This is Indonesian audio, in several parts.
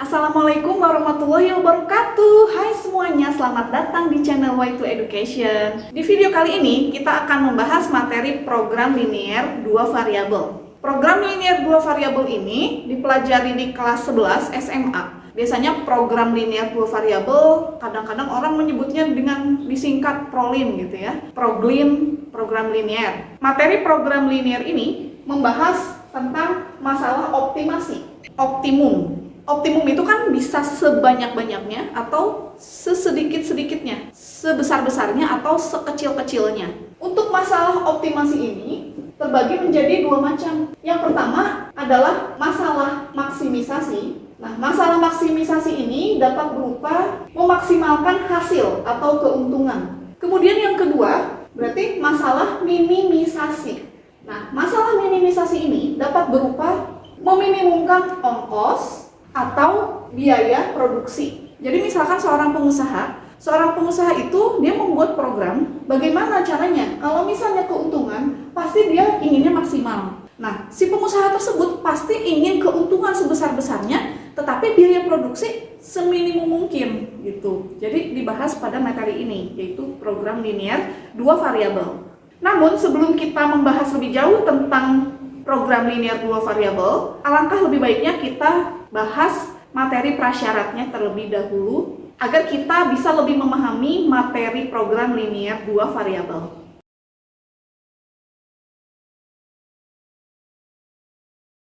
Assalamualaikum warahmatullahi wabarakatuh. Hai semuanya, selamat datang di channel Y2 Education. Di video kali ini kita akan membahas materi program linear 2 variabel. Program linear 2 variabel ini dipelajari di kelas 11 SMA. Biasanya program linear 2 variabel kadang-kadang orang menyebutnya dengan disingkat PROLIN gitu ya. PROGLIN, program linear. Materi program linear ini membahas tentang masalah optimasi, optimum. Optimum itu kan bisa sebanyak-banyaknya atau sesedikit-sedikitnya, sebesar-besarnya atau sekecil-kecilnya. Untuk masalah optimasi ini terbagi menjadi dua macam. Yang pertama adalah masalah maksimisasi. Nah, masalah maksimisasi ini dapat berupa memaksimalkan hasil atau keuntungan. Kemudian yang kedua berarti masalah minimisasi. Nah, masalah minimisasi ini dapat berupa meminimumkan ongkos atau biaya produksi. Jadi misalkan seorang pengusaha itu dia membuat program bagaimana caranya kalau misalnya keuntungan pasti dia inginnya maksimal. Nah, si pengusaha tersebut pasti ingin keuntungan sebesar-besarnya tetapi biaya produksi seminimum mungkin gitu. Jadi dibahas pada materi ini yaitu program linear 2 variabel. Namun sebelum kita membahas lebih jauh tentang program linear 2 variabel, alangkah lebih baiknya kita bahas materi prasyaratnya terlebih dahulu agar kita bisa lebih memahami materi program linear 2 variabel.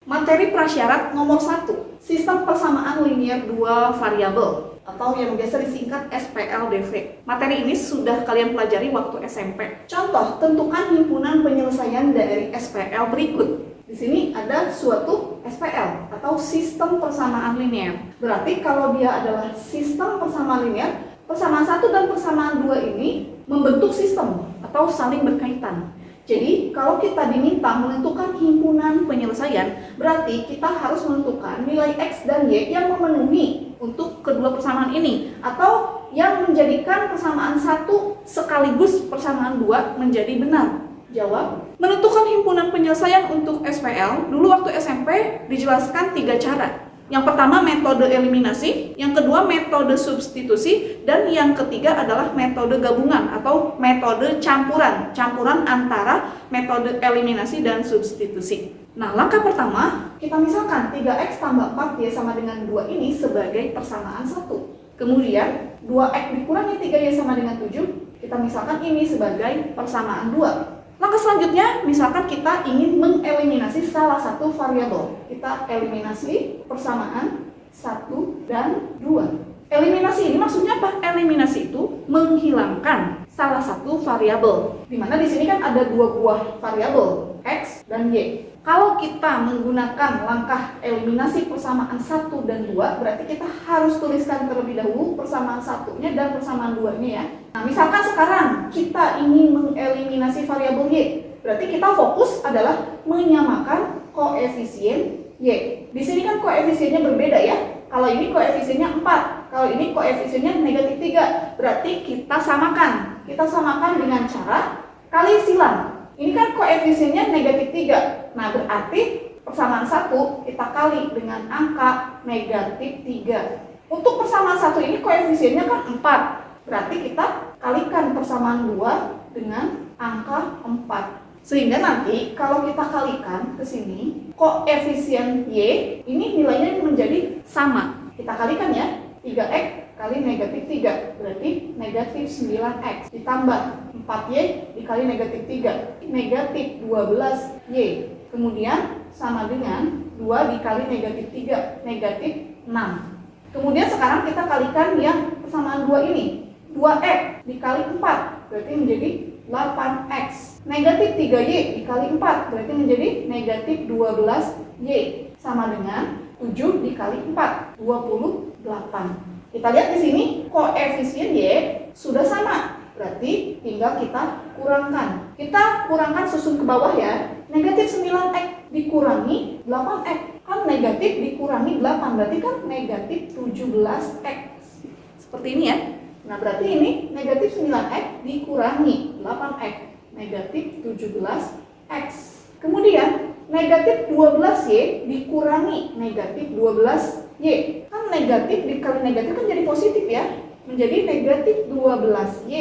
Materi prasyarat nomor 1, sistem persamaan linear 2 variabel atau yang biasa disingkat SPLDV. Materi ini sudah kalian pelajari waktu SMP. Contoh, tentukan himpunan penyelesaian dari SPL berikut. Di sini ada suatu SPL atau sistem persamaan linear. Berarti kalau dia adalah sistem persamaan linear, persamaan 1 dan persamaan 2 ini membentuk sistem atau saling berkaitan. Jadi kalau kita diminta menentukan himpunan penyelesaian, berarti kita harus menentukan nilai X dan Y yang memenuhi untuk kedua persamaan ini atau yang menjadikan persamaan 1 sekaligus persamaan 2 menjadi benar. Jawab. Menentukan himpunan penyelesaian untuk SPL, dulu waktu SMP dijelaskan 3 cara. Yang pertama metode eliminasi, yang kedua metode substitusi, dan yang ketiga adalah metode gabungan atau metode campuran antara metode eliminasi dan substitusi. Nah, langkah pertama, kita misalkan 3X tambah 4Y sama dengan 2 ini sebagai persamaan 1. Kemudian 2X dikurangi 3Y sama dengan 7, kita misalkan ini sebagai persamaan 2. Langkah selanjutnya, misalkan kita ingin mengeliminasi salah satu variabel. Kita eliminasi persamaan 1 dan 2. Eliminasi ini maksudnya apa? Eliminasi itu menghilangkan salah satu variabel. Dimana di sini kan ada 2 buah variabel, X dan Y. Kalau kita menggunakan langkah eliminasi persamaan 1 dan 2, berarti kita harus tuliskan terlebih dahulu persamaan 1-nya dan persamaan 2-nya ya. Nah, misalkan sekarang kita ingin mengeliminasi variabel Y, berarti kita fokus adalah menyamakan koefisien Y. Di sini kan koefisiennya berbeda ya. Kalau ini koefisiennya 4, kalau ini koefisiennya negatif 3, berarti kita samakan. Kita samakan dengan cara kali silang. Ini kan koefisiennya negatif 3. Nah, berarti persamaan 1 kita kali dengan angka negatif 3. Untuk persamaan 1 ini koefisiennya kan 4. Berarti kita kalikan persamaan 2 dengan angka 4. Sehingga nanti kalau kita kalikan ke sini, koefisien Y ini nilainya menjadi sama. Kita kalikan ya, 3X kali negatif 3, berarti negatif 9X ditambah 4Y dikali negatif 3, negatif 12Y. Kemudian sama dengan 2 dikali negatif 3, negatif 6. Kemudian sekarang kita kalikan yang persamaan 2 ini, 2X dikali 4, berarti menjadi 8X. Negatif 3Y dikali 4, berarti menjadi negatif 12Y. Sama dengan 7 dikali 4, 28. Kita lihat di sini koefisien Y sudah sama, berarti tinggal kita kurangkan. Kita kurangkan susun ke bawah ya. Negatif 9X dikurangi 8X. Kan negatif dikurangi 8, berarti kan negatif 17X. Seperti ini ya. Nah, berarti ini negatif 9X dikurangi 8X. Negatif 17X. Kemudian negatif 12Y dikurangi negatif 12Y. Kan negatif dikali negatif kan jadi positif ya. Menjadi negatif 12Y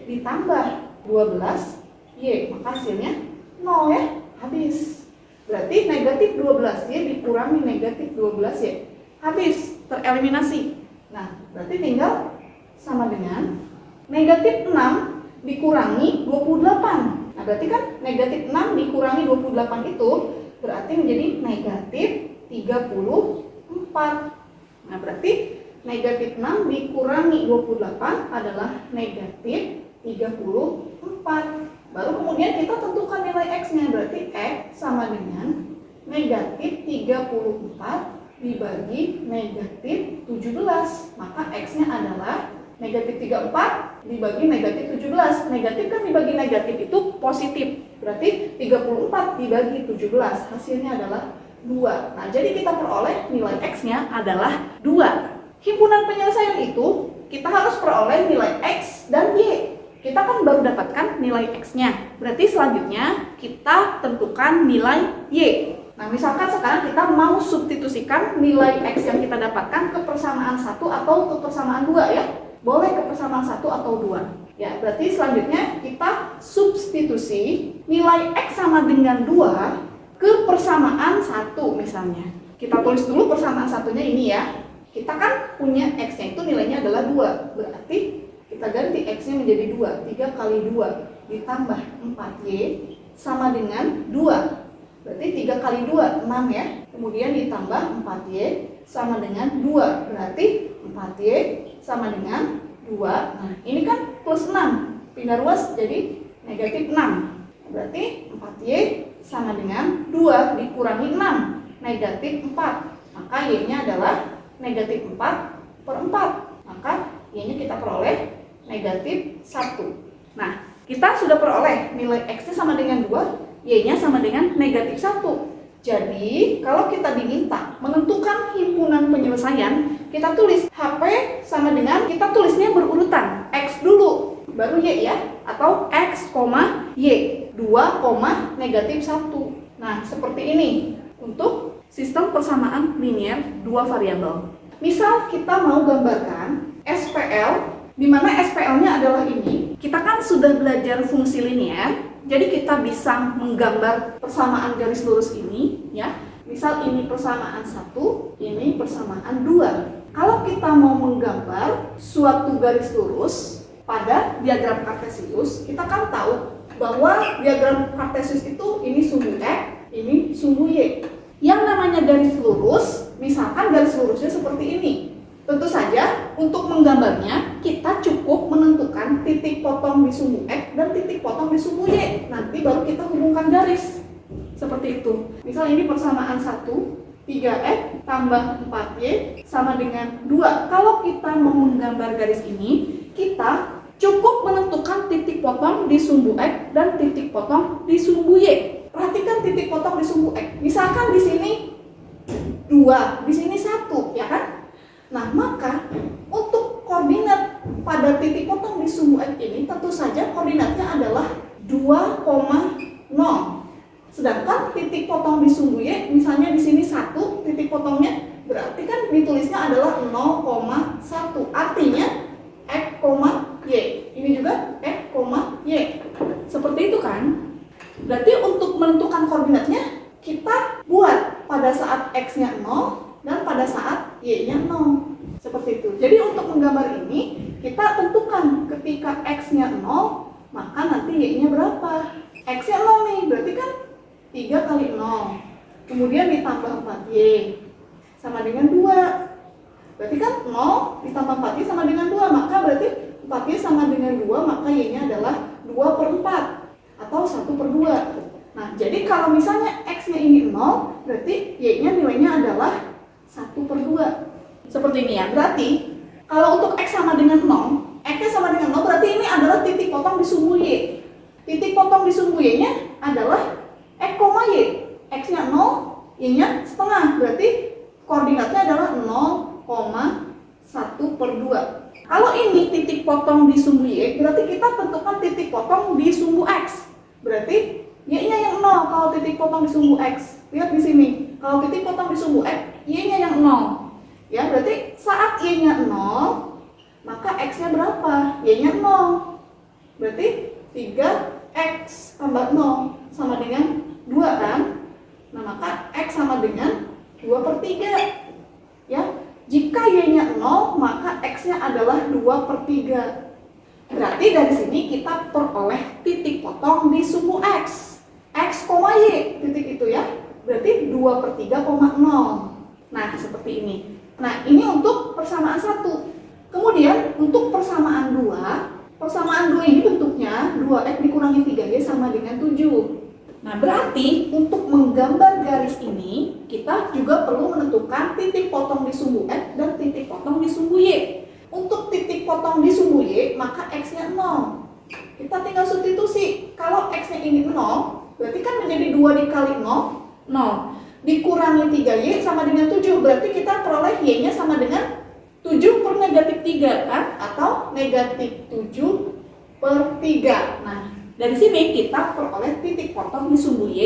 ditambah 12Y. Maka hasilnya 0 ya, habis. Berarti negatif 12Y dikurangi negatif 12Y. Habis, tereliminasi. Nah, berarti tinggal sama dengan negatif 6 dikurangi 28. Nah, berarti kan negatif 6 dikurangi 28 itu berarti menjadi negatif 34. Nah, berarti negatif 6 dikurangi 28 adalah negatif 34. Baru kemudian kita tentukan nilai X-nya. Berarti X sama dengan negatif 34 dibagi negatif 17. Maka X-nya adalah negatif 34 dibagi negatif 17. Negatif kan dibagi negatif itu positif. Berarti 34 dibagi 17. Hasilnya adalah 2. Nah, jadi kita peroleh nilai X-nya adalah 2. Himpunan penyelesaian itu kita harus peroleh nilai X dan Y. Kita kan baru dapatkan nilai X-nya. Berarti selanjutnya kita tentukan nilai Y. Nah, misalkan sekarang kita mau substitusikan nilai X yang kita dapatkan ke persamaan 1 atau ke persamaan 2 ya. Boleh ke persamaan 1 atau 2. Ya, berarti selanjutnya kita substitusi nilai X sama dengan 2 ke persamaan 1 misalnya. Kita tulis dulu persamaan satunya ini ya. Kita kan punya X-nya itu nilainya adalah 2. Berarti kita ganti X-nya menjadi 2. 3 kali 2 ditambah 4Y sama dengan 2. Berarti 3 kali 2, 6 ya. Kemudian ditambah 4Y sama dengan 2. Berarti 4Y sama dengan 2. Nah, ini kan plus 6. Pindah ruas jadi negatif 6. Berarti 4Y sama dengan 2 dikurangi 6. Negatif 4. Maka Y-nya adalah negatif 4/4. Maka Y-nya kita peroleh negatif 1. Nah, kita sudah peroleh nilai X-nya sama dengan 2, Y-nya sama dengan negatif 1. Jadi, kalau kita diminta menentukan himpunan penyelesaian, kita tulis HP sama dengan, kita tulisnya berurutan. X dulu, baru Y ya, atau X, Y, 2, negatif 1. Nah, seperti ini untuk sistem persamaan linear dua variabel. Misal kita mau gambarkan SPL, di mana SPL-nya adalah ini. Kita kan sudah belajar fungsi linear, jadi kita bisa menggambar persamaan garis lurus ini ya. Misal ini persamaan 1, ini persamaan 2. Kalau kita mau menggambar suatu garis lurus pada diagram kartesius, kita kan tahu bahwa diagram kartesius itu ini sumbu X, ini sumbu Y. Yang namanya garis lurus, misalkan garis lurusnya seperti ini. Tentu saja untuk menggambarnya kita cukup menentukan titik potong di sumbu X dan titik potong di sumbu Y. Nanti baru kita hubungkan garis. Seperti itu. Misal ini persamaan 1, 3X tambah 4Y sama dengan 2. Kalau kita mau menggambar garis ini, kita cukup menentukan titik potong di sumbu X dan titik potong di sumbu Y. Perhatikan titik potong di sumbu X. Misalkan di sini 2, di sini 1, ya kan? Nah, maka untuk koordinat pada titik potong di sumbu X ini tentu saja koordinatnya adalah 2,0. Sedangkan titik potong di sumbu Y, misalnya di sini 1 titik potongnya, berarti kan ditulisnya adalah 0,1. Artinya X, Y. Ini juga X, Y. Seperti itu kan? Berarti untuk menentukan koordinatnya kita buat pada saat X-nya 0 dan pada saat Y-nya 0. Seperti itu. Jadi untuk menggambar ini kita tentukan ketika X-nya 0, maka nanti Y-nya berapa? X-nya 0 nih, berarti kan 3 kali 0. Kemudian ditambah 4Y sama dengan 2. Berarti kan 0 ditambah 4Y sama dengan 2. Maka berarti 4Y sama dengan 2, maka Y-nya adalah 2/4 atau 1/2. Nah, jadi kalau misalnya X-nya ini 0, berarti Y-nya nilainya adalah 1/2. Seperti ini ya. Berarti kalau untuk X sama dengan 0, X-nya sama dengan 0, berarti ini adalah titik potong di sumbu Y. Titik potong di sumbu Y-nya adalah X, Y. X-nya 0, Y-nya setengah. Berarti koordinatnya adalah 0,1/2. Kalau ini titik potong di sumbu Y, berarti kita tentukan titik potong di sumbu X. Berarti Y-nya yang 0 kalau titik potong di sumbu X. Lihat di sini. Kalau titik potong di sumbu X, Y-nya yang 0. Ya, berarti saat Y-nya 0, maka X-nya berapa? Y-nya 0. Berarti 3X tambah 0 sama dengan 2 kan? Nah, maka X sama dengan 2/3. Ya, jika Y-nya 0, maka X-nya adalah 2/3. Berarti dari sini kita peroleh titik potong di sumbu X. X, Y, titik itu ya. Berarti 2/3,0. Nah, seperti ini. Nah, ini untuk persamaan 1. Kemudian, untuk persamaan 2, persamaan 2 ini bentuknya 2X dikurangi 3Y sama dengan 7. Nah, berarti untuk menggambar garis ini, kita juga perlu menentukan titik potong di sumbu X dan titik potong di sumbu Y. Untuk titik potong di sumbu Y, maka X-nya 0. Kita tinggal substitusi. Kalau X-nya ini 0, berarti kan menjadi 2 dikali 0, 0. Dikurangi 3Y sama dengan 7. Berarti kita peroleh Y-nya sama dengan 7/-3 kan? Atau negatif 7/3. Nah, dari sini kita peroleh titik potong di sumbu Y.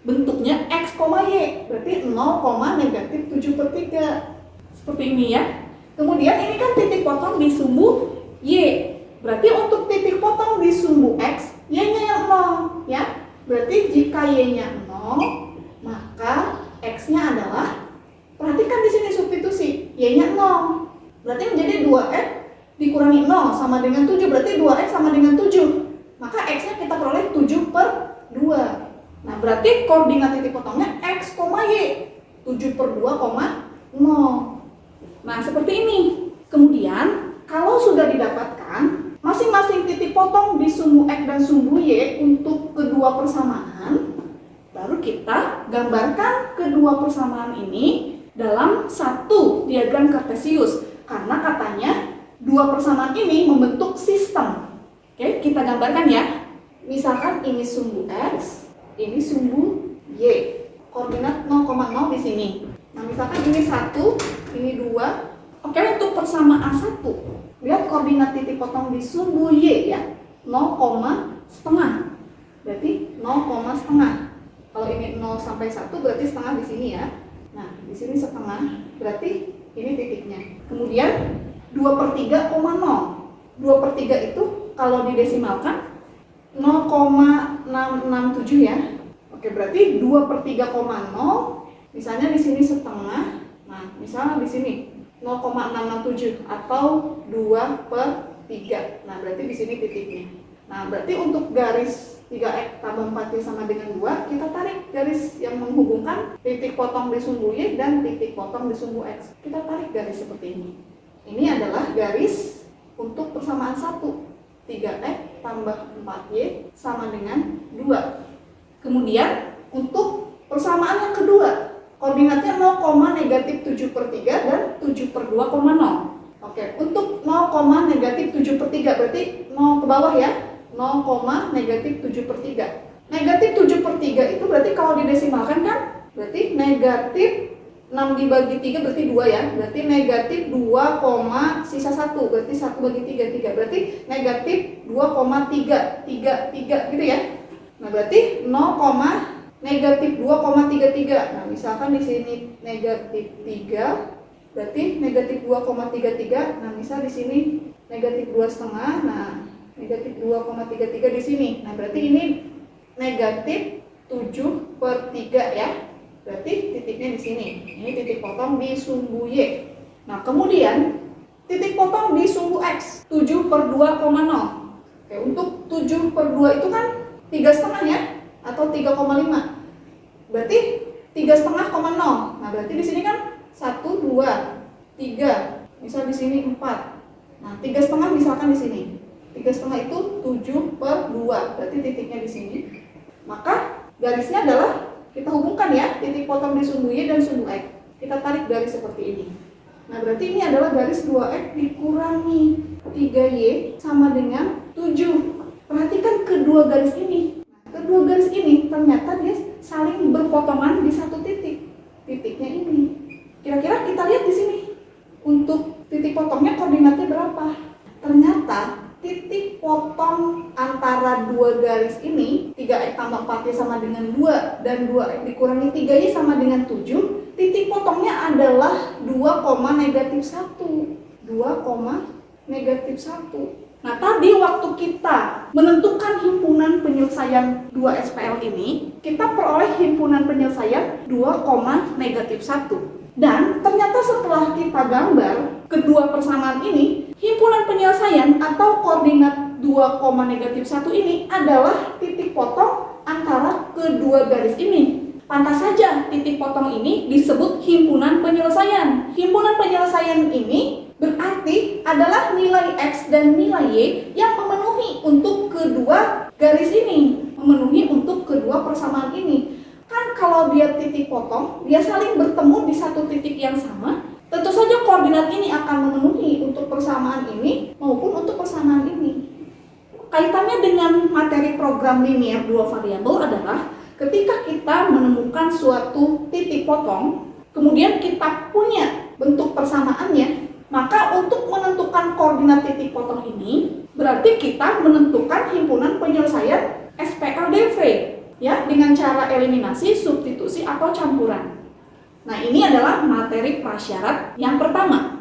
Bentuknya X, Y. Berarti 0,-7/3. Seperti ini ya. Kemudian ini kan titik potong di sumbu Y. Berarti untuk titik potong di sumbu X, Y-nya yang 0 ya. Berarti jika Y-nya 0, maka X-nya adalah, perhatikan di sini substitusi, Y-nya 0. Berarti menjadi 2X dikurangi 0 sama dengan 7. Berarti 2X sama dengan 7. Maka X-nya kita peroleh 7/2. Nah, berarti koordinat titik potongnya X, Y. 7/2,0. Nah, seperti ini. Kemudian, kalau sudah didapatkan masing-masing titik potong di sumbu X dan sumbu Y untuk kedua persamaan, baru kita gambarkan kedua persamaan ini dalam satu diagram kartesius. Karena katanya dua persamaan ini membentuk sistem. Oke, kita gambarkan ya. Misalkan ini sumbu X, ini sumbu Y. Koordinat 0,0 di sini. Nah, misalkan ini 1, ini 2. Oke, untuk persamaan 1, lihat koordinat titik potong di sumbu Y ya. 0,5. Berarti 0,5. Kalau ini 0 sampai 1 berarti setengah di sini ya. Nah, di sini setengah, berarti ini titiknya. Kemudian 2/3,0. 2/3 itu kalau didesimalkan 0,667 ya. Oke, berarti 2/3,0. Misalnya di sini setengah. Nah, misalnya di sini 0,667 atau 2/3. Nah, berarti di sini titiknya. Nah, berarti untuk garis 3X tambah 4Y sama dengan 2, kita tarik garis yang menghubungkan titik potong di sumbu Y dan titik potong di sumbu X. Kita tarik garis seperti ini. Ini adalah garis untuk persamaan 1. 3X tambah 4Y sama dengan 2. Kemudian untuk persamaan yang kedua, koordinatnya 0,-7/3 dan 7/2,0. Oke, untuk 0,-7/3 berarti 0 ke bawah ya. 0,-7/3. Negatif 7/3 itu berarti kalau didesimalkan kan berarti negatif 6 dibagi 3 berarti 2 ya. Berarti negatif 2, sisa 1 berarti 1 bagi 3, 3. Berarti negatif 2,3 gitu ya. Nah, berarti 0,-2,33. Nah, misalkan di sini negatif 3, berarti negatif 2,33. Nah, misal di sini negatif 2,5. Nah, negatif 2,33 di sini. Nah, berarti ini negatif 7/3 ya. Berarti titiknya di sini. Ini titik potong di sumbu Y. Nah, kemudian titik potong di sumbu X 7/2,0. Oke, untuk 7/2 itu kan 3,5 ya, atau 3,5. Berarti 3,5,0. Nah, berarti di sini kan 1, 2, 3. Misal di sini 4. Nah, 3,5 misalkan di sini. 3,5 itu 7/2. Berarti titiknya di sini. Maka garisnya adalah kita hubungkan ya, titik potong di sumbu Y dan sumbu X. Kita tarik garis seperti ini. Nah, berarti ini adalah garis 2X dikurangi 3Y sama dengan 7. Perhatikan kedua garis ini. Kedua garis ini ternyata dia saling berpotongan di satu titik. Titiknya ini. Kira-kira kita lihat di sini. Untuk titik potongnya koordinatnya berapa? Ternyata titik potong antara dua garis ini, 3X tambah 4Y sama dengan 2 dan 2X dikurangi 3Y sama dengan 7, titik potongnya adalah 2,-1. 2,-1. Nah, tadi waktu kita menentukan himpunan penyelesaian 2 SPL ini, kita peroleh himpunan penyelesaian 2,-1. Dan ternyata setelah kita gambar kedua persamaan ini, himpunan penyelesaian atau koordinat 2,-1 ini adalah titik potong antara kedua garis ini. Pantas saja titik potong ini disebut himpunan penyelesaian. Himpunan penyelesaian ini berarti adalah nilai X dan nilai Y yang memenuhi untuk kedua garis ini, memenuhi untuk kedua persamaan ini. Kan kalau dia titik potong, dia saling bertemu di satu titik yang sama, tentu saja koordinat ini akan memenuhi untuk persamaan ini maupun untuk persamaan ini. Kaitannya dengan materi program linear 2 variabel adalah ketika kita menemukan suatu titik potong, kemudian kita punya bentuk persamaannya, maka untuk menentukan koordinat titik potong ini, berarti kita menentukan himpunan penyelesaian SPLDV, ya, dengan cara eliminasi, substitusi, atau campuran. Nah, ini adalah materi prasyarat yang pertama.